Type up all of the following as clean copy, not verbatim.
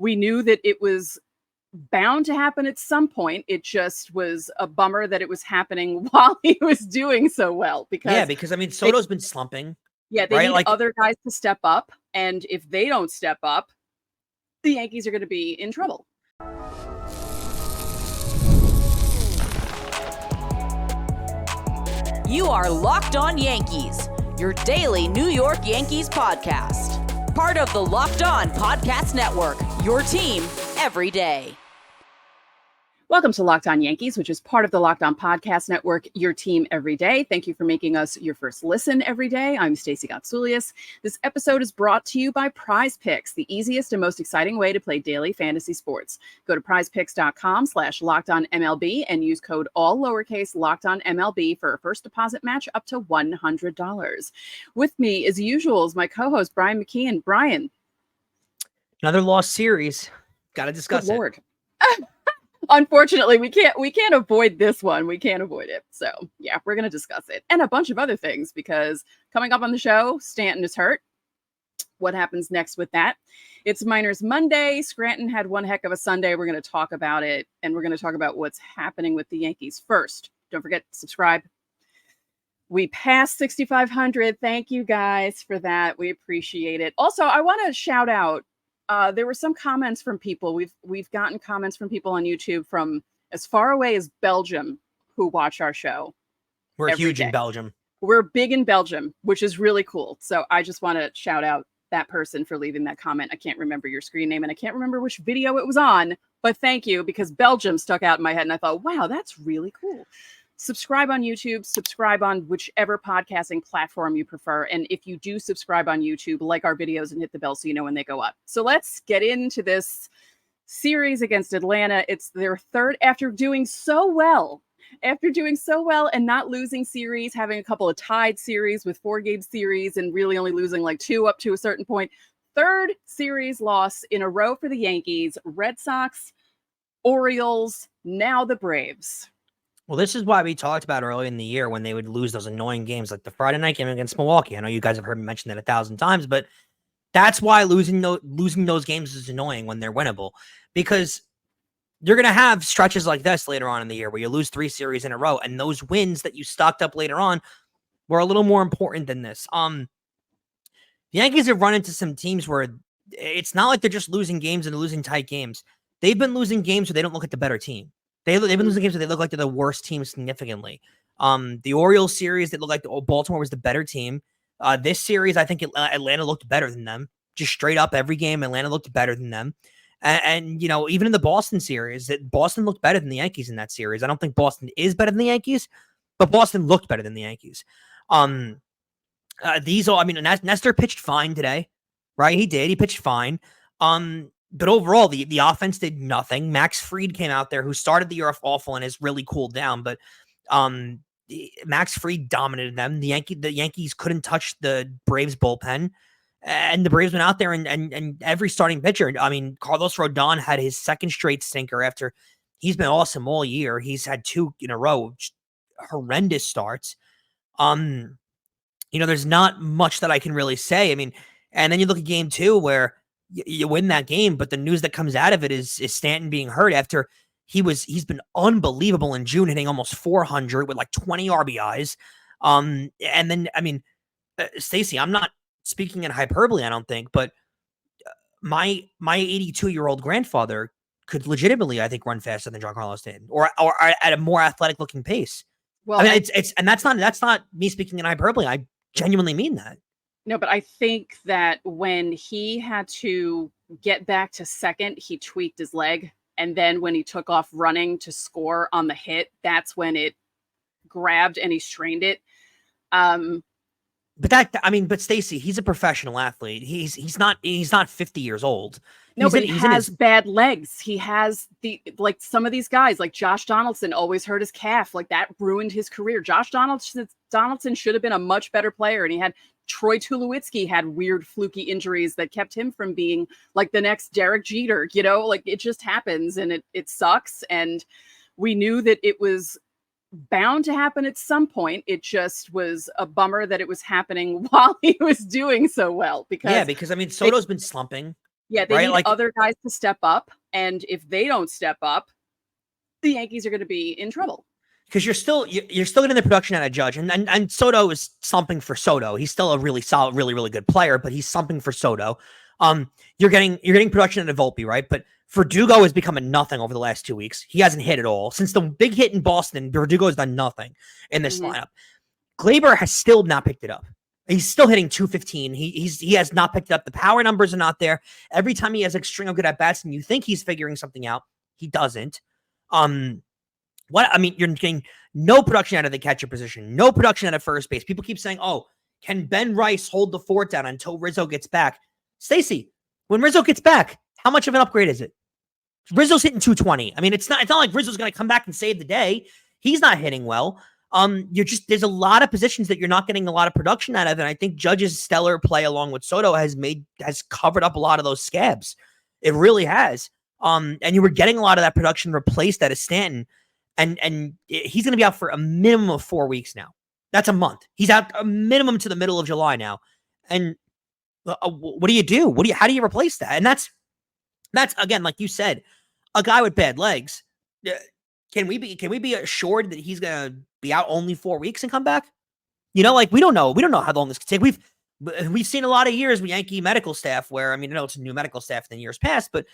We knew that it was bound to happen at some point. It just was a bummer that it was happening while he was doing so well. Because I mean, Soto's been slumping. Yeah, they need other guys to step up. And if they don't step up, the Yankees are going to be in trouble. You are Locked On Yankees, your daily New York Yankees podcast. Part of the Locked On Podcast Network, your team every day. Welcome to Locked On Yankees, which is part of the Locked On Podcast Network, your team every day. Thank you for making us your first listen every day. I'm Stacey Gotsoulias. This episode is brought to you by PrizePicks, the easiest and most exciting way to play daily fantasy sports. Go to prizepicks.com/LockedOnMLB and use code all lowercase LockedOnMLB for a first deposit match up to $100. With me, as usual, is my co-host, Brian McKeon. Brian. Another lost series. Got to discuss it. Lord. Unfortunately, we can't avoid this one. We can't avoid it. So, yeah, we're going to discuss it and a bunch of other things because coming up on the show, Stanton is hurt. What happens next with that? It's Minors Monday. Scranton had one heck of a Sunday. We're going to talk about it, and we're going to talk about what's happening with the Yankees first. Don't forget to subscribe. We passed 6,500. Thank you guys for that. We appreciate it. Also, I want to shout out. There were some comments from people. We've gotten comments from people on YouTube from as far away as Belgium who watch our show. We're huge in Belgium. We're big in Belgium, which is really cool. So I just want to shout out that person for leaving that comment. I can't remember your screen name and I can't remember which video it was on, but thank you because Belgium stuck out in my head and I thought, wow, that's really cool. Subscribe on YouTube, subscribe on whichever podcasting platform you prefer. And if you do subscribe on YouTube, like our videos and hit the bell so you know when they go up. So let's get into this series against Atlanta. It's their third after doing so well and not losing series, having a couple of tied series with 4-game series and really only losing like 2 up to a certain point. Third series loss in a row for the Yankees, Red Sox, Orioles, now the Braves. Well, this is why we talked about early in the year when they would lose those annoying games like the Friday night game against Milwaukee. I know you guys have heard me mention that 1,000 times, but that's why losing those games is annoying when they're winnable because you're going to have stretches like this later on in the year where you lose 3 series in a row, and those wins that you stocked up later on were a little more important than this. The Yankees have run into some teams where it's not like they're just losing games and losing tight games. They've been losing games where they don't look at the better team. They've been losing games where they look like they're the worst team significantly. The Orioles series, they looked like Baltimore was the better team. This series, I think Atlanta looked better than them. Just straight up every game, Atlanta looked better than them. And you know, even in the Boston series, that Boston looked better than the Yankees in that series. I don't think Boston is better than the Yankees, but Boston looked better than the Yankees. Nestor pitched fine today, right? He did. He pitched fine. But overall, the offense did nothing. Max Fried came out there, who started the year off awful and has really cooled down. But Max Fried dominated them. The Yankees couldn't touch the Braves bullpen, and the Braves went out there and every starting pitcher. I mean, Carlos Rodon had his second straight stinker after he's been awesome all year. He's had 2 in a row, horrendous starts. There's not much that I can really say. I mean, and then you look at game 2 where you win that game, but the news that comes out of it is Stanton being hurt after he's been unbelievable in June, hitting almost 400 with like 20 RBIs. And then, I mean, Stacey, I'm not speaking in hyperbole, I don't think, but my 82-year-old grandfather could legitimately, I think, run faster than Giancarlo Stanton or at a more athletic looking pace. Well, I mean, and that's not me speaking in hyperbole. I genuinely mean that. No, but I think that when he had to get back to second, he tweaked his leg. And then when he took off running to score on the hit, that's when it grabbed and he strained it. But Stacey, he's a professional athlete. He's not 50 years old. No, but he has bad legs. He has some of these guys, like Josh Donaldson, always hurt his calf. Like that ruined his career. Josh Donaldson should have been a much better player, and he had Troy Tulowitzki had weird fluky injuries that kept him from being like the next Derek Jeter. Like it just happens, and it sucks. And we knew that it was bound to happen at some point. It just was a bummer that it was happening while he was doing so well. Because I mean, Soto's been slumping. Yeah, they right? need Like, other guys to step up, and if they don't step up, the Yankees are going to be in trouble. because you're still getting the production out of Judge, and Soto is something for Soto. He's still a really solid, really, really good player, but he's something for Soto. You're getting production out of Volpe, right? But Verdugo has become a nothing over the last 2 weeks. He hasn't hit at all since the big hit in Boston. Verdugo has done nothing in this lineup. Glaber has still not picked it up. He's still hitting 215. He has not picked it up. The power numbers are not there. Every time he has a string of good at bats, and you think he's figuring something out, he doesn't. You're getting no production out of the catcher position, no production out of first base. People keep saying, "Oh, can Ben Rice hold the fort down until Rizzo gets back?" Stacey, when Rizzo gets back, how much of an upgrade is it? Rizzo's hitting 220. I mean, it's not like Rizzo's going to come back and save the day. He's not hitting well. There's a lot of positions that you're not getting a lot of production out of, and I think Judge's stellar play along with Soto has covered up a lot of those scabs. It really has. And you were getting a lot of that production replaced out of Stanton, and he's going to be out for a minimum of 4 weeks now. That's a month. He's out a minimum to the middle of July now. And what do you do? How do you replace that? And that's again, like you said, a guy with bad legs. Can we be assured that he's going to be out only 4 weeks and come back? We don't know. We don't know how long this could take. We've seen a lot of years with Yankee medical staff where, I mean, I know it's a new medical staff than years past, but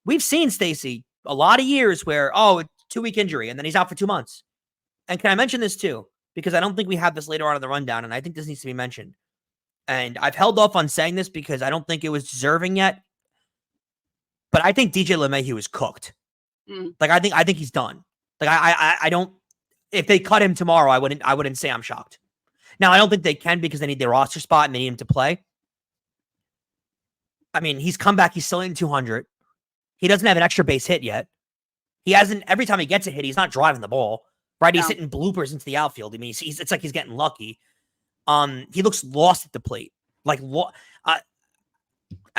we've seen, Stacey, a lot of years where, it's 2-week injury and then he's out for 2 months. And can I mention this too? Because I don't think we have this later on in the rundown, and I think this needs to be mentioned. And I've held off on saying this because I don't think it was deserving yet. But I think DJ LeMahieu is cooked. Like, I think he's done. Like, I don't. If they cut him tomorrow, I wouldn't say I'm shocked. Now, I don't think they can because they need their roster spot and they need him to play. I mean, he's come back. He's still in 200. He doesn't have an extra base hit yet. He hasn't. Every time he gets a hit, he's not driving the ball. Right? He's hitting bloopers into the outfield. I mean, it's like he's getting lucky. He looks lost at the plate. Like, what? I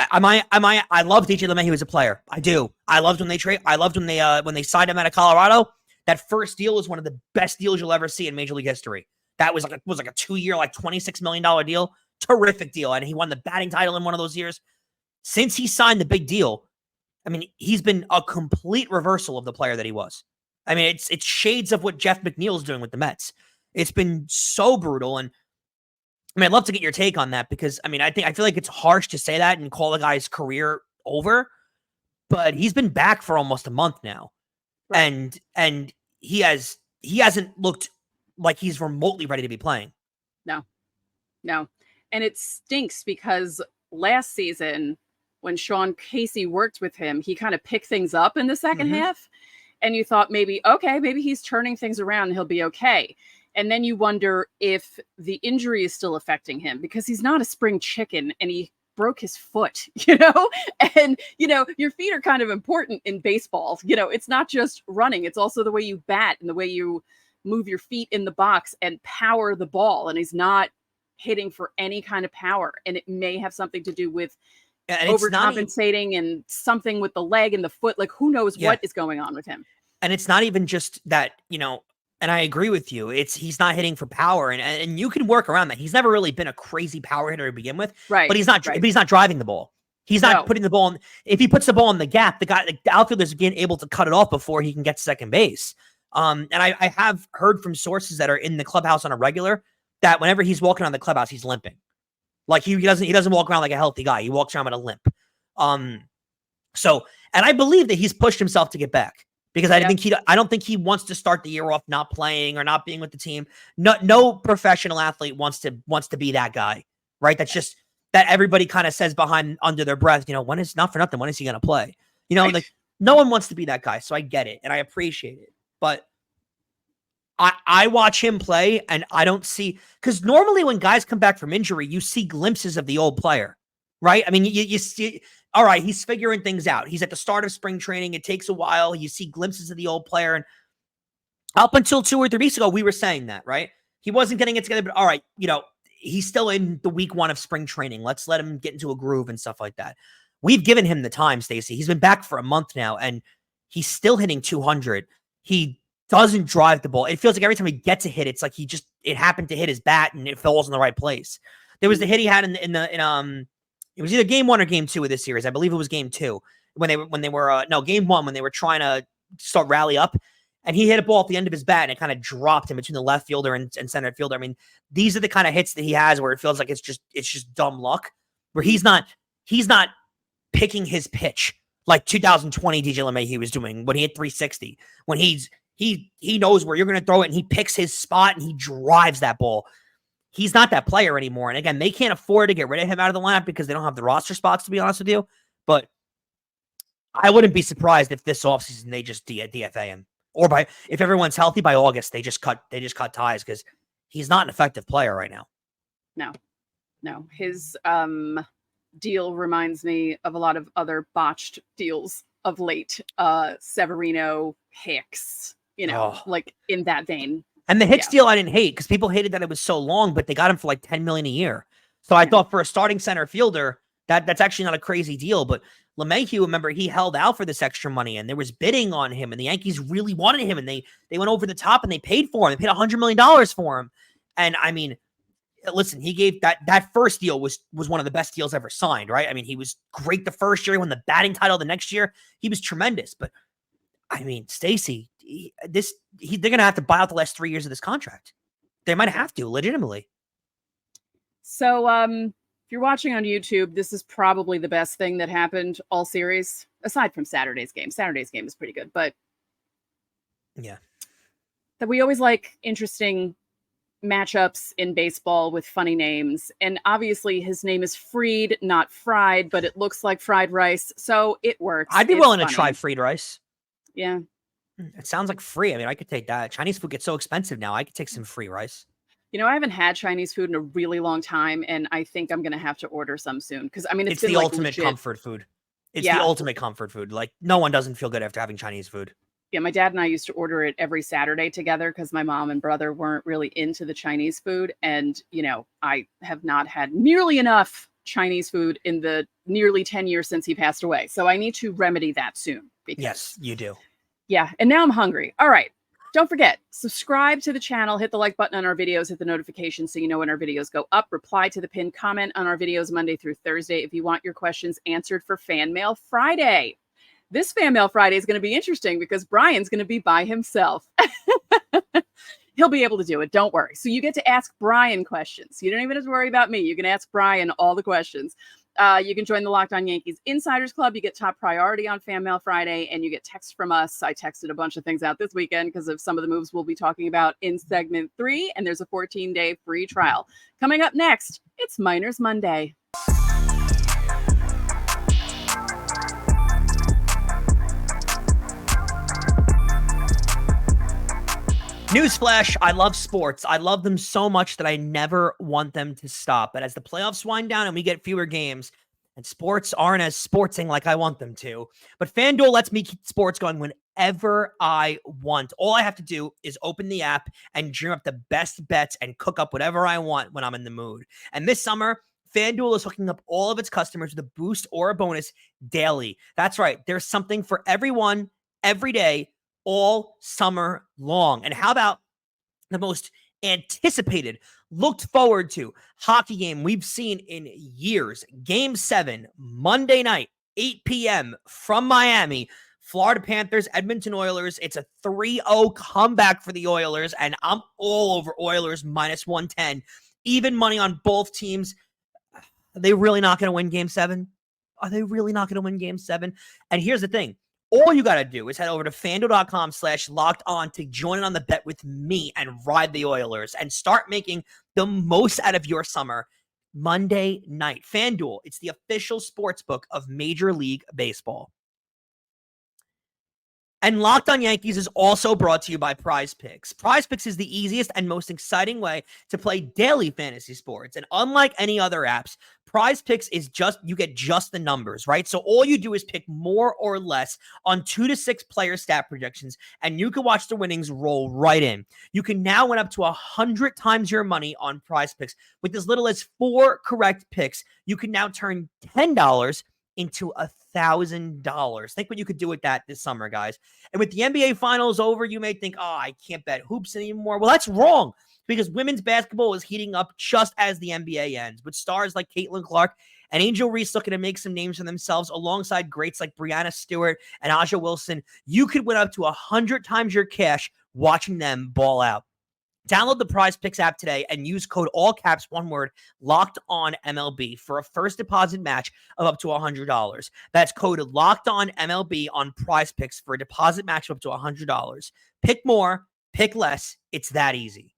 love DJ LeMahieu as a player. I do. I loved when they signed him out of Colorado. That first deal was one of the best deals you'll ever see in Major League history. That was like a 2-year, like $26 million deal. Terrific deal. And he won the batting title in one of those years. Since he signed the big deal, I mean, he's been a complete reversal of the player that he was. I mean, it's shades of what Jeff McNeil's doing with the Mets. It's been so brutal. And I mean, I'd love to get your take on that because, I mean, I feel like it's harsh to say that and call the guy's career over, but he's been back for almost a month now. Right. And he hasn't looked like he's remotely ready to be playing. No. And it stinks because last season when Sean Casey worked with him, he kind of picked things up in the second half. And you thought maybe he's turning things around and he'll be okay. And then you wonder if the injury is still affecting him because he's not a spring chicken and he broke his foot, and, your feet are kind of important in baseball. It's not just running. It's also the way you bat and the way you move your feet in the box and power the ball. And he's not hitting for any kind of power. And it may have something to do with overcompensating and something with the leg and the foot. Like, who knows what is going on with him? And it's not even just that, and I agree with you. He's not hitting for power, and you can work around that. He's never really been a crazy power hitter to begin with, right? But he's not driving the ball. He's not putting the ball in. If he puts the ball in the gap, the outfielder's being able to cut it off before he can get to second base. And I have heard from sources that are in the clubhouse on a regular that whenever he's walking around the clubhouse, he's limping. Like he doesn't walk around like a healthy guy. He walks around with a limp. And I believe that he's pushed himself to get back. Because I don't think he wants to start the year off not playing or not being with the team. No professional athlete wants to be that guy, right? That's just that everybody kind of says under their breath, when is not for nothing, when is he going to play? Like no one wants to be that guy. So I get it and I appreciate it. But I watch him play and I don't see, because normally when guys come back from injury, you see glimpses of the old player, right? I mean, you see. All right, he's figuring things out. He's at the start of spring training. It takes a while. You see glimpses of the old player. And up until 2 or 3 weeks ago, we were saying that, right? He wasn't getting it together, but all right, he's still in the week 1 of spring training. Let's let him get into a groove and stuff like that. We've given him the time, Stacey. He's been back for a month now, and he's still hitting 200. He doesn't drive the ball. It feels like every time he gets a hit, it's like it happened to hit his bat and it falls in the right place. There was the hit he had in It was either game 1 or game 2 of this series. I believe it was game 2 when they were game 1 when they were trying to start rally up, and he hit a ball at the end of his bat and it kind of dropped him between the left fielder and center fielder. I mean, these are the kind of hits that he has where it feels like it's just dumb luck, where he's not picking his pitch like 2020 DJ LeMahieu was doing when he hit 360. When he knows where you're going to throw it and he picks his spot and he drives that ball. He's not that player anymore. And again, they can't afford to get rid of him out of the lineup because they don't have the roster spots, to be honest with you. But I wouldn't be surprised if this offseason they just DFA him. Or if everyone's healthy by August, they just cut ties because he's not an effective player right now. No. His deal reminds me of a lot of other botched deals of late. Severino, Hicks, like in that vein. And the Hicks deal I didn't hate because people hated that it was so long, but they got him for like $10 million a year. So I thought for a starting center fielder, that's actually not a crazy deal. But LeMahieu, remember, he held out for this extra money and there was bidding on him and the Yankees really wanted him and they went over the top and they paid for him. They paid $100 million for him. And I mean, listen, he gave that first deal was one of the best deals ever signed, right? I mean, he was great the first year. He won the batting title the next year. He was tremendous. But I mean, Stacey, they're going to have to buy out the last 3 years of this contract. They might have to, legitimately. So, if you're watching on YouTube, this is probably the best thing that happened all series, aside from Saturday's game. Saturday's game is pretty good, but yeah, that we always like interesting matchups in baseball with funny names. And obviously his name is Freed, not fried, but it looks like fried rice. So it works. I'd be willing to try fried rice. Yeah. It sounds like free. I mean, I could take that. Chinese food gets so expensive now. I could take some free rice. I haven't had Chinese food in a really long time, and I think I'm going to have to order some soon. Because, I mean, it's the ultimate comfort food. It's the ultimate comfort food. Like, no one doesn't feel good after having Chinese food. Yeah, my dad and I used to order it every Saturday together because my mom and brother weren't really into the Chinese food. And, I have not had nearly enough Chinese food in the nearly 10 years since he passed away. So I need to remedy that soon. Yes, you do. Yeah, and now I'm hungry. All right. Don't forget, subscribe to the channel, hit the like button on our videos, hit the notification so you know when our videos go up, reply to the pinned comment on our videos Monday through Thursday if you want your questions answered for Fan Mail Friday. This Fan Mail Friday is going to be interesting because Brian's going to be by himself. He'll be able to do it. Don't worry. So you get to ask Brian questions. You don't even have to worry about me. You can ask Brian all the questions. You can join the Locked On Yankees Insiders Club. You get top priority on Fan Mail Friday, and you get texts from us. I texted a bunch of things out this weekend because of some of the moves we'll be talking about in segment 3, and there's a 14-day free trial. Coming up next, it's Miners Monday. Newsflash, I love sports. I love them so much that I never want them to stop. But as the playoffs wind down and we get fewer games, and sports aren't as sportsing like I want them to, but FanDuel lets me keep sports going whenever I want. All I have to do is open the app and dream up the best bets and cook up whatever I want when I'm in the mood. And this summer, FanDuel is hooking up all of its customers with a boost or a bonus daily. That's right. There's something for everyone, every day, all summer long. And how about the most anticipated, looked forward to hockey game we've seen in years? Game 7, Monday night, 8 p.m. from Miami, Florida Panthers, Edmonton Oilers. It's a 3-0 comeback for the Oilers, and I'm all over Oilers minus 110. Even money on both teams. Are they really not going to win Game 7? Are they really not going to win Game 7? And here's the thing. All you got to do is head over to FanDuel.com/lockedon to join in on the bet with me and ride the Oilers and start making the most out of your summer. Monday night. FanDuel, it's the official sportsbook of Major League Baseball. And Locked On Yankees is also brought to you by PrizePicks. PrizePicks is the easiest and most exciting way to play daily fantasy sports. And unlike any other apps, PrizePicks is you get just the numbers, right? So all you do is pick more or less on 2 to 6 player stat projections, and you can watch the winnings roll right in. You can now win up to 100 times your money on PrizePicks. With as little as 4 correct picks, you can now turn $10 into $1,000. Think what you could do with that this summer, guys. And with the NBA Finals over, you may think, I can't bet hoops anymore. Well, that's wrong, because women's basketball is heating up just as the NBA ends, with stars like Caitlin Clark And Angel Reese looking to make some names for themselves alongside greats like Brianna Stewart and Aja Wilson. You could win up to 100 times your cash watching them ball out. Download the PrizePicks app today and use code all caps, one word, locked on MLB for a first deposit match of up to $100. That's code locked on MLB on PrizePicks for a deposit match of up to $100. Pick more, pick less. It's that easy.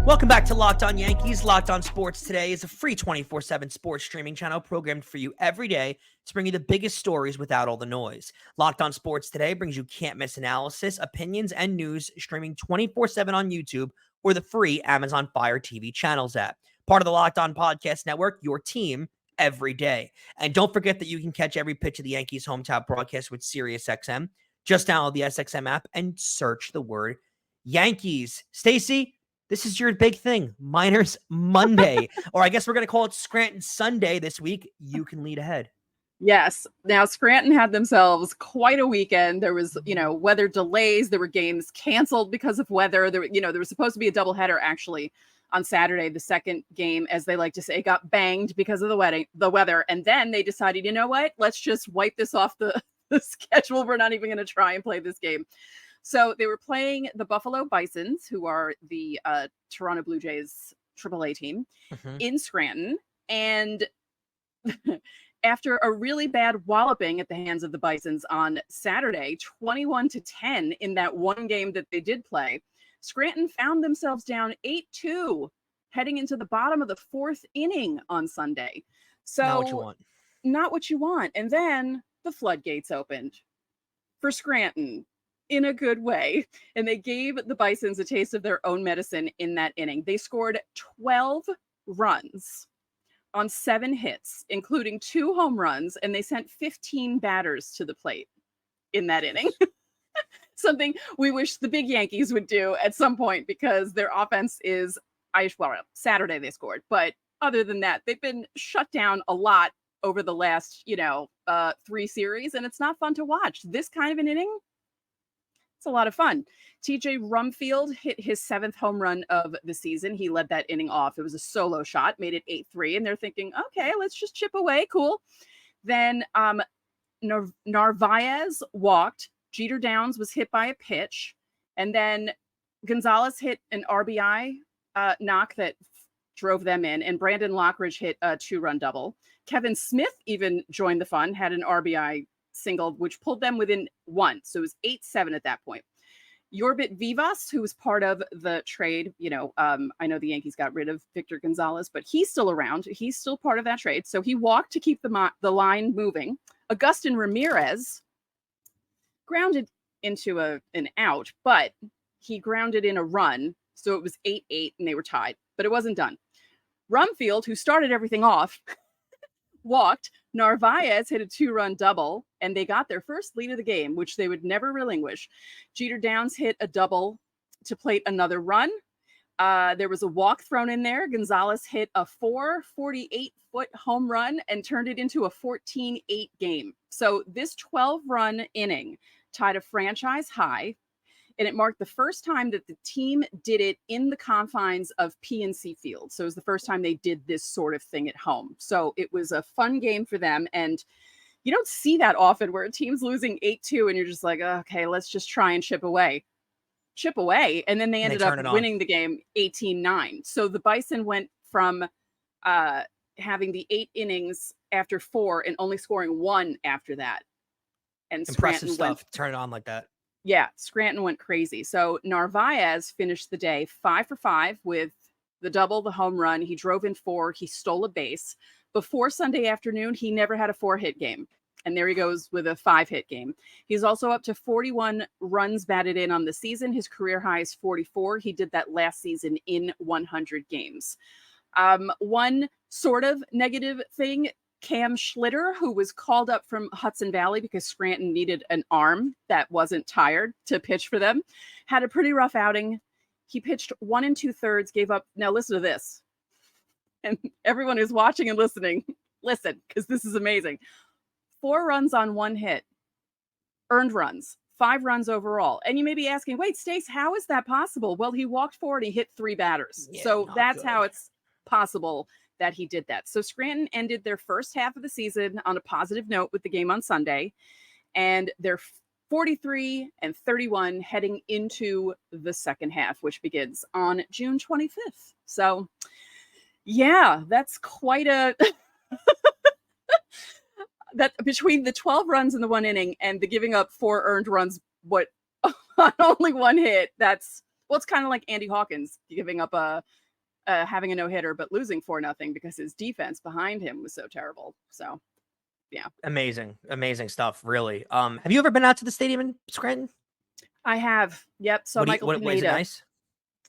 Welcome back to Locked On Yankees. Locked On Sports Today is a free 24/7 sports streaming channel programmed for you every day to bring you the biggest stories without all the noise. Locked On Sports Today brings you can't-miss analysis, opinions, and news streaming 24/7 on YouTube or the free Amazon Fire TV channels app. Part of the Locked On Podcast Network, your team every day. And don't forget that you can catch every pitch of the Yankees hometown broadcast with SiriusXM. Just download the SXM app and search the word Yankees. Stacey, this is your big thing, Miners Monday, or I guess we're going to call it Scranton Sunday this week. You can lead ahead. Yes. Now, Scranton had themselves quite a weekend. There was, weather delays. There were games canceled because of weather. There was supposed to be a doubleheader actually on Saturday. The second game, as they like to say, got banged because of the weather. And then they decided, you know what? Let's just wipe this off the schedule. We're not even going to try and play this game. So they were playing the Buffalo Bisons, who are the Toronto Blue Jays AAA team, in Scranton. And after a really bad walloping at the hands of the Bisons on Saturday, 21-10 in that one game that they did play, Scranton found themselves down 8-2 heading into the bottom of the fourth inning on Sunday. So not what you want. And then the floodgates opened for Scranton. In a good way. And they gave the Bisons a taste of their own medicine in that inning. They scored 12 runs on 7 hits, including 2 home runs, and they sent 15 batters to the plate in that inning. Something we wish the big Yankees would do at some point because their offense is, Saturday they scored. But other than that, they've been shut down a lot over the last, 3 series, and it's not fun to watch. This kind of an inning, it's a lot of fun. TJ Rumfield hit his 7th home run of the season. He led that inning off. It was a solo shot, made it 8-3. And they're thinking, okay, let's just chip away. Cool. Then Narvaez walked. Jeter Downs was hit by a pitch. And then Gonzalez hit an RBI knock that drove them in. And Brandon Lockridge hit a 2-run double. Kevin Smith even joined the fun, had an RBI single, which pulled them within 1. So it was 8-7 at that point. Yorbit Vivas, who was part of the trade, I know the Yankees got rid of Victor Gonzalez, but he's still around. He's still part of that trade. So he walked to keep the line moving. Agustin Ramirez grounded into an out, but he grounded in a run. So it was 8-8 and they were tied, but it wasn't done. Rumfield, who started everything off, walked. Narvaez hit a 2-run double, and they got their first lead of the game, which they would never relinquish. Jeter Downs hit a double to plate another run. There was a walk thrown in there. Gonzalez hit a 448-foot home run and turned it into a 14-8 game. So this 12-run inning tied a franchise high, and it marked the first time that the team did it in the confines of PNC Field. So it was the first time they did this sort of thing at home. So it was a fun game for them. And you don't see that often where a team's losing 8-2 and you're just like, okay, let's just try and chip away. And then they ended up winning the game 18-9. So the Bison went from having the 8 innings after 4 and only scoring 1 after that. And impressive stuff. Turn it on like that. Yeah, Scranton went crazy. So Narvaez finished the day 5 for 5 with the double, the home run. He drove in 4. He stole a base. Before Sunday afternoon, he never had a 4-hit game. And there he goes with a 5-hit game. He's also up to 41 runs batted in on the season. His career high is 44. He did that last season in 100 games. One sort of negative thing, Cam Schlitter, who was called up from Hudson Valley because Scranton needed an arm that wasn't tired to pitch for them, had a pretty rough outing. He pitched 1 2/3, gave up. Now listen to this. And everyone who's watching and listening, listen, because this is amazing. 4 runs on 1 hit, earned runs, 5 runs overall. And you may be asking, wait, Stace, how is that possible? Well, he walked forward, he hit 3 batters. Yeah, So not that's good. how it's possible that he did that. So Scranton ended their first half of the season on a positive note with the game on Sunday, and they're 43-31 heading into the second half, which begins on June 25th. So yeah, that's quite a that between the 12 runs in the 1 inning and the giving up 4 earned runs, what on only 1 hit, that's, well, it's kind of like Andy Hawkins giving up having a no-hitter but losing 4-0 because his defense behind him was so terrible. So yeah, amazing stuff, really. Have you ever been out to the stadium in Scranton? I have. Yep. So Michael what is it Pineda. nice?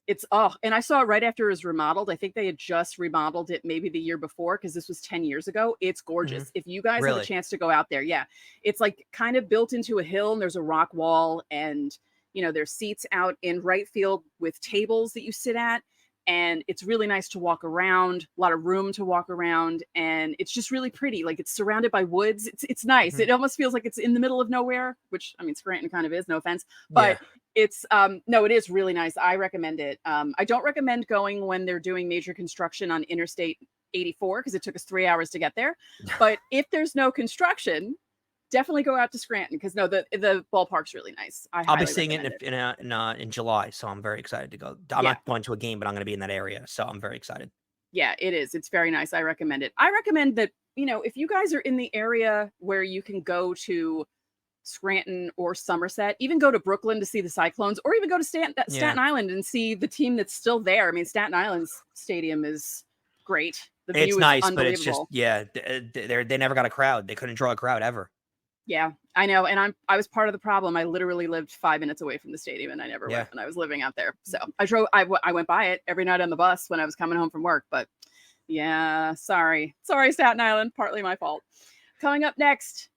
It's and I saw it right after it was remodeled. I think they had just remodeled it maybe the year before, because this was 10 years ago. It's gorgeous. If you guys have a chance to go out there, yeah, it's like kind of built into a hill, and there's a rock wall, and there's seats out in right field with tables that you sit at, and it's really nice to walk around. A lot of room to walk around, and it's just really pretty. Like, it's surrounded by woods. It's nice. It almost feels like it's in the middle of nowhere, which, I mean, Scranton kind of is, no offense, but it's no, it is really nice. I recommend it. I don't recommend going when they're doing major construction on Interstate 84, because it took us 3 hours to get there. But if there's no construction, definitely go out to Scranton, because no, the ballpark's really nice. I'll be seeing it in July, so I'm very excited to go. I'm not going to a game, but I'm going to be in that area, so I'm very excited. Yeah, it is. It's very nice. I recommend it. I recommend that, if you guys are in the area where you can go to Scranton or Somerset, even go to Brooklyn to see the Cyclones, or even go to Staten Island and see the team that's still there. I mean, Staten Island's stadium is great. The view it's is nice, but unbelievable. it's just, they never got a crowd. They couldn't draw a crowd ever. Yeah, I know. And I was part of the problem. I literally lived 5 minutes away from the stadium, and I never went when I was living out there. So I went by it every night on the bus when I was coming home from work. But yeah, sorry, Staten Island, partly my fault. Coming up next,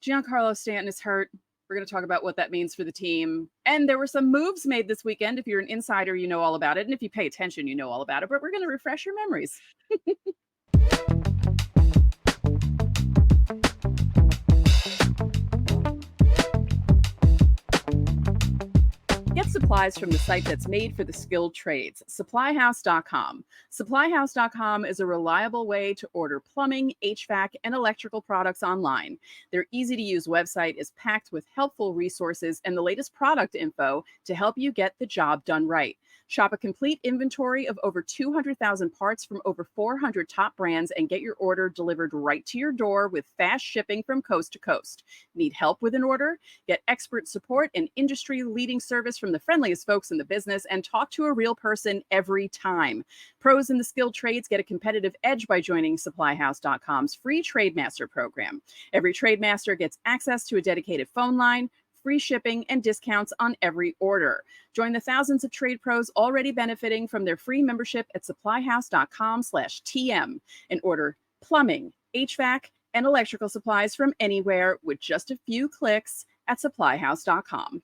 Giancarlo Stanton is hurt. We're going to talk about what that means for the team. And there were some moves made this weekend. If you're an insider, you know all about it. And if you pay attention, you know all about it. But we're going to refresh your memories. Get supplies from the site that's made for the skilled trades, SupplyHouse.com. SupplyHouse.com is a reliable way to order plumbing, HVAC, and electrical products online. Their easy-to-use website is packed with helpful resources and the latest product info to help you get the job done right. Shop a complete inventory of over 200,000 parts from over 400 top brands and get your order delivered right to your door with fast shipping from coast to coast. Need help with an order? Get expert support and industry-leading service from the friendliest folks in the business, and talk to a real person every time. Pros in the skilled trades get a competitive edge by joining SupplyHouse.com's free Trademaster program. Every Trademaster gets access to a dedicated phone line, free shipping, and discounts on every order. Join the thousands of trade pros already benefiting from their free membership at supplyhouse.com/TM and order plumbing, HVAC, and electrical supplies from anywhere with just a few clicks at supplyhouse.com.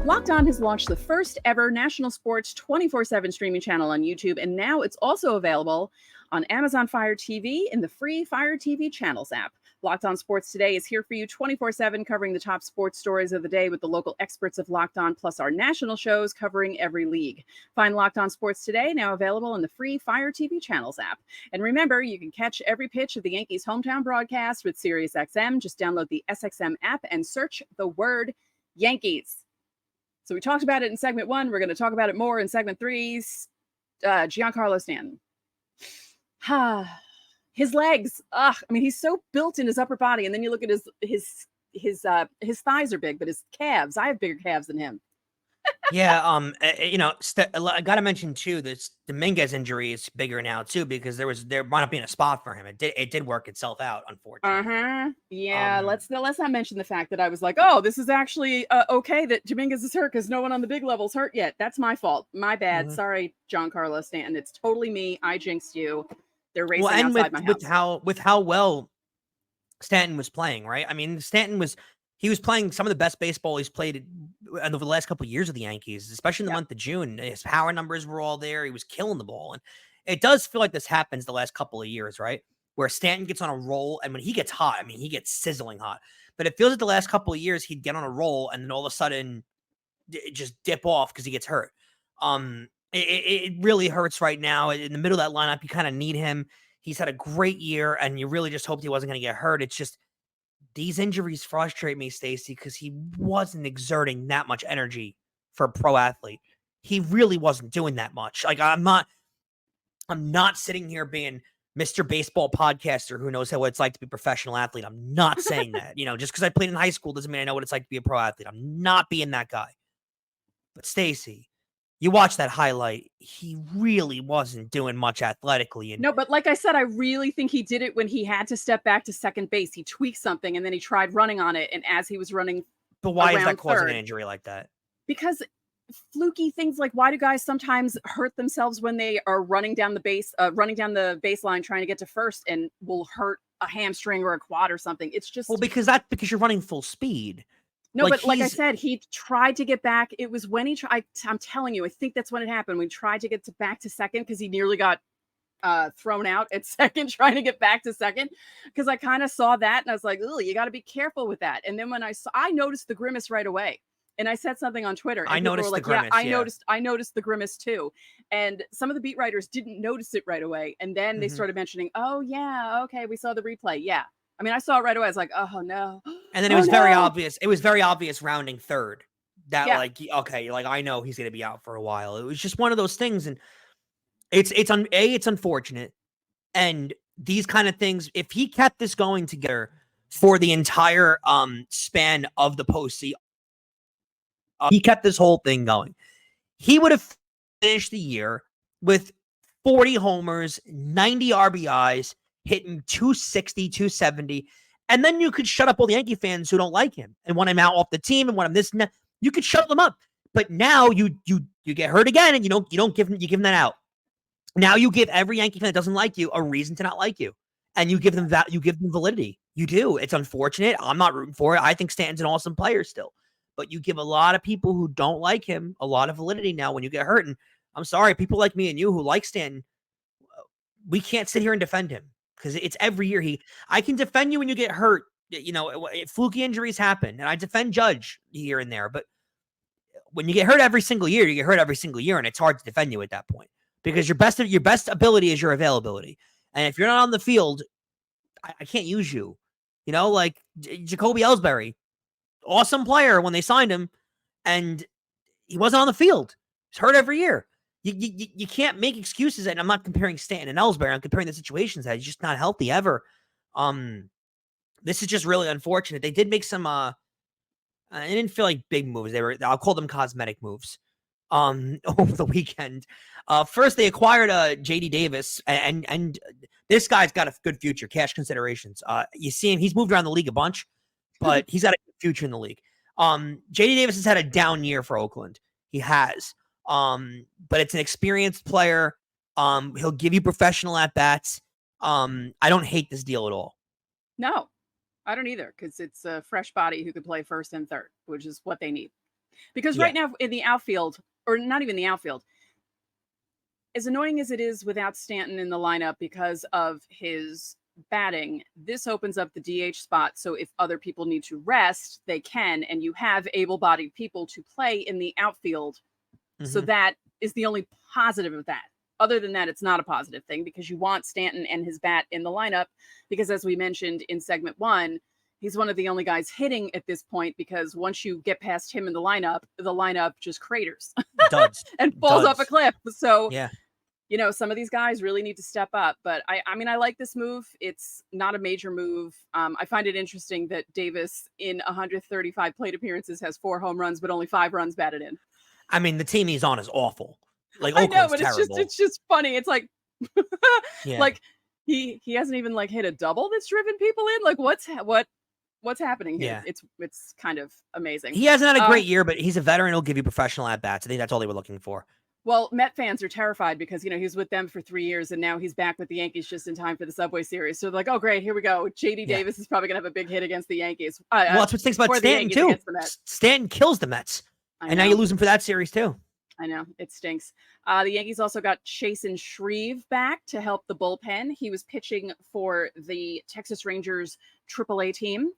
Locked On has launched the first ever national sports 24/7 streaming channel on YouTube, and now it's also available on Amazon Fire TV in the free Fire TV Channels app. Locked On Sports Today is here for you 24/7, covering the top sports stories of the day with the local experts of Locked On, plus our national shows covering every league. Find Locked On Sports Today, now available in the free Fire TV Channels app. And remember, you can catch every pitch of the Yankees' hometown broadcast with SiriusXM. Just download the SXM app and search the word Yankees. So we talked about it in segment 1. We're going to talk about it more in segment 3. Giancarlo Stanton. His legs. I mean, he's so built in his upper body, and then you look at his thighs are big, but his calves. I have bigger calves than him. I got to mention too, this Dominguez injury is bigger now too, because there might not be a spot for him. It did work itself out, unfortunately. Yeah. Let's not mention the fact that I was like, oh, this is actually okay that Dominguez is hurt because no one on the big level's hurt yet. That's my fault. My bad. Sorry, Giancarlo Stanton. It's totally me. I jinxed you. They're racing outside my house. With how well Stanton was playing, right? I mean, Stanton was He was playing some of the best baseball he's played over the last couple of years of the Yankees, especially in the month of June. His power numbers were all there. He was killing the ball. And it does feel like this happens the last couple of years, right? Where Stanton gets on a roll, and when he gets hot, I mean, he gets sizzling hot. But it feels like the last couple of years he'd get on a roll, and then all of a sudden just dip off because he gets hurt. It really hurts right now. In the middle of that lineup, you kind of need him. He's had a great year, and you really just hoped he wasn't going to get hurt. It's just these injuries frustrate me, Stacey, because he wasn't exerting that much energy for a pro athlete. He really wasn't doing that much. Like, I'm not sitting here being Mr. Baseball podcaster who knows what it's like to be a professional athlete. I'm not saying that. Just because I played in high school doesn't mean I know what it's like to be a pro athlete. I'm not being that guy. But Stacey, you watch that highlight, he really wasn't doing much athletically. No, but like I said, I really think he did it when he had to step back to second base. He tweaked something, and then he tried running on it. And as he was running, but why is that causing an injury like that? Because fluky things, like, why do guys sometimes hurt themselves when they are running down the baseline trying to get to first, and will hurt a hamstring or a quad or something? It's just because you're running full speed. No, but like I said, he tried to get back. It was when he tried. I'm telling you, I think that's when it happened. When he tried to get back to second, because he nearly got thrown out at second trying to get back to second. Because I kind of saw that, and I was like, "Oh, you got to be careful with that." And then when I noticed the grimace right away, and I said something on Twitter. And I noticed the grimace. Yeah, I noticed the grimace too. And some of the beat writers didn't notice it right away, and then they started mentioning, "Oh yeah, okay, we saw the replay." Yeah. I mean, I saw it right away. I was like, oh, no. And then it was very obvious. It was very obvious rounding third that, I know he's going to be out for a while. It was just one of those things. And it's unfortunate. And these kind of things, if he kept this going together for the entire span of the postseason, he kept this whole thing going, he would have finished the year with 40 homers, 90 RBIs, hitting 260, 270, and then you could shut up all the Yankee fans who don't like him and want him out off the team and want him this and that. You could shut them up. But now you get hurt again, and you give them that out. Now you give every Yankee fan that doesn't like you a reason to not like you, and you give them validity. You do. It's unfortunate. I'm not rooting for it. I think Stanton's an awesome player still, but you give a lot of people who don't like him a lot of validity now when you get hurt. And I'm sorry, people like me and you who like Stanton, we can't sit here and defend him. Because it's every year I can defend you when you get hurt. Fluky injuries happen, and I defend Judge here and there. But when you get hurt every single year, you get hurt every single year, and it's hard to defend you at that point because your best ability is your availability. And if you're not on the field, I can't use you. Like Jacoby Ellsbury, awesome player when they signed him, and he wasn't on the field. He's hurt every year. You can't make excuses, and I'm not comparing Stanton and Ellsbury. I'm comparing the situations that he's just not healthy ever. This is just really unfortunate. They did make some. I didn't feel like big moves. I'll call them cosmetic moves. Over the weekend, first they acquired JD Davis, and this guy's got a good future. Cash considerations. You see him; he's moved around the league a bunch, but he's got a good future in the league. JD Davis has had a down year for Oakland. He has. But it's an experienced player. He'll give you professional at-bats. I don't hate this deal at all. No, I don't either, because it's a fresh body who could play first and third, which is what they need. Because right now in the outfield, or not even the outfield, as annoying as it is without Stanton in the lineup because of his batting, this opens up the DH spot. So if other people need to rest, they can, and you have able-bodied people to play in the outfield. So that is the only positive of that. Other than that, it's not a positive thing because you want Stanton and his bat in the lineup because, as we mentioned in segment 1, he's one of the only guys hitting at this point because once you get past him in the lineup just craters and falls off a cliff. So, some of these guys really need to step up. But I mean, I like this move. It's not a major move. I find it interesting that Davis in 135 plate appearances has 4 home runs, but only 5 runs batted in. I mean, the team he's on is awful. Like, I know, but terrible. it's just funny. It's like, like he hasn't even like hit a double that's driven people in. Like, what's happening here? Yeah. It's kind of amazing. He hasn't had a great year, but he's a veteran. He'll give you professional at bats. I think that's all they were looking for. Well, Met fans are terrified because, he was with them for 3 years and now he's back with the Yankees just in time for the Subway Series. So they're like, oh, great, here we go. JD Davis is probably going to have a big hit against the Yankees. Well, that's what things about Stanton, too. Stanton kills the Mets. And now you lose him for that series, too. I know. It stinks. The Yankees also got Chasen Shreve back to help the bullpen. He was pitching for the Texas Rangers AAA team.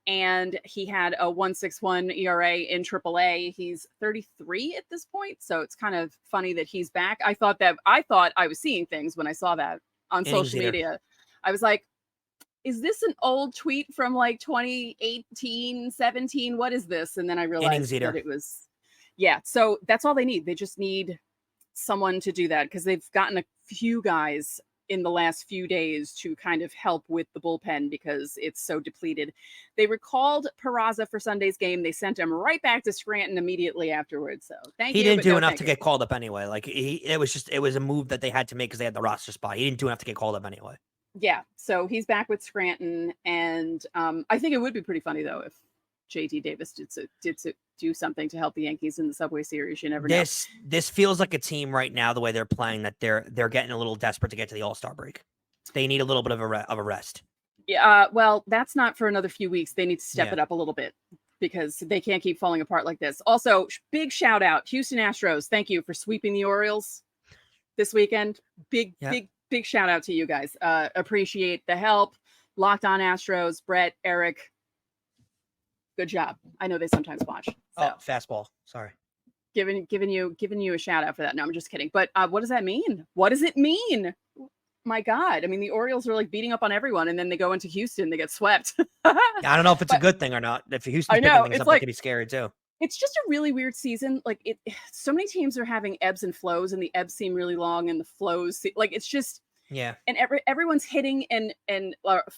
And he had a 1.61 ERA in AAA. He's 33 at this point, so it's kind of funny that he's back. I thought I was seeing things when I saw that on social media. I was like, is this an old tweet from like 2018, 17? What is this? And then I realized that it was, so that's all they need. They just need someone to do that because they've gotten a few guys in the last few days to kind of help with the bullpen because it's so depleted. They recalled Peraza for Sunday's game. They sent him right back to Scranton immediately afterwards. So he didn't do enough to get called up anyway. Like it was a move that they had to make because they had the roster spot. He didn't do enough to get called up anyway. Yeah. So he's back with Scranton. And I think it would be pretty funny though, if JT Davis did do something to help the Yankees in the Subway Series. You never know. This feels like a team right now, the way they're playing, that they're getting a little desperate to get to the All-Star break. They need a little bit of a rest. Yeah, well, that's not for another few weeks. They need to step it up a little bit because they can't keep falling apart like this. Also, big shout out, Houston Astros. Thank you for sweeping the Orioles this weekend. Big shout out to you guys. Appreciate the help. Locked On Astros, Brett, Eric. Good job. I know they sometimes watch. So. Oh, fastball. Sorry. Giving you a shout out for that. No, I'm just kidding. But what does that mean? What does it mean? My God. I mean, the Orioles are like beating up on everyone and then they go into Houston, they get swept. I don't know if it's a good thing or not. If Houston's picking things up, it could be scary too. It's just a really weird season. Like so many teams are having ebbs and flows and the ebbs seem really long and the flows like it's just and everyone's hitting and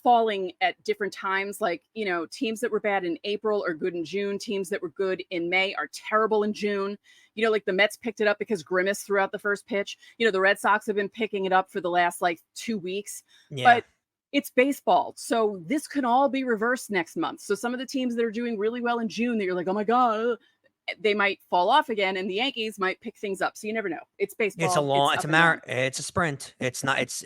falling at different times. Like, teams that were bad in April are good in June. Teams that were good in May are terrible in June. Like the Mets picked it up because Grimace threw out the first pitch. The Red Sox have been picking it up for the last 2 weeks. But it's baseball. So this could all be reversed next month. So some of the teams that are doing really well in June that you're like, oh my God, they might fall off again and the Yankees might pick things up. So you never know. It's baseball. It's a sprint. It's not, it's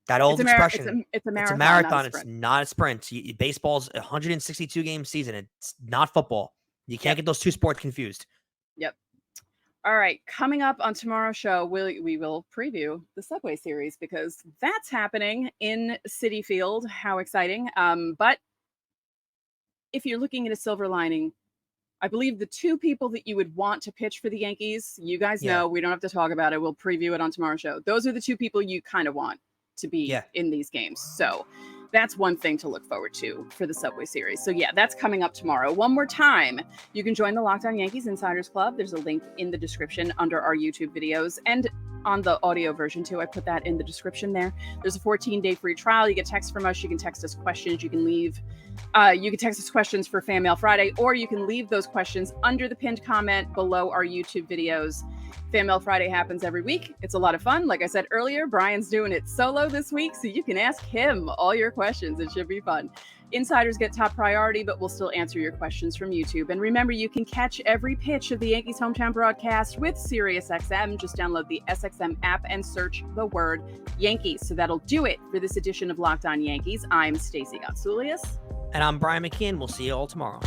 that old expression. It's a marathon. It's a marathon. It's not a sprint. Baseball's a 162 game season. It's not football. You can't get those two sports confused. Yep. All right. Coming up on tomorrow's show, we will preview the Subway Series because that's happening in Citi Field. How exciting. But if you're looking at a silver lining, I believe the two people that you would want to pitch for the Yankees, you guys know, we don't have to talk about it. We'll preview it on tomorrow's show. Those are the two people you kind of want to be in these games. So that's one thing to look forward to for the Subway Series. So that's coming up tomorrow. One more time, you can join the Locked On Yankees Insiders Club. There's a link in the description under our YouTube videos and on the audio version too. I put that in the description there. There's a 14-day free trial. You get text from us. You can text us questions. You can text us questions for Fan Mail Friday, or you can leave those questions under the pinned comment below our YouTube videos. Fan Mail Friday happens every week. It's a lot of fun. Like I said earlier, Brian's doing it solo this week, so you can ask him all your questions. It should be fun. Insiders get top priority, but we'll still answer your questions from YouTube. And remember, you can catch every pitch of the Yankees hometown broadcast with SiriusXM. Just download the SXM app and search the word Yankees. So that'll do it for this edition of Locked On Yankees. I'm Stacey Gotsoulias. And I'm Brian McKeon. We'll see you all tomorrow.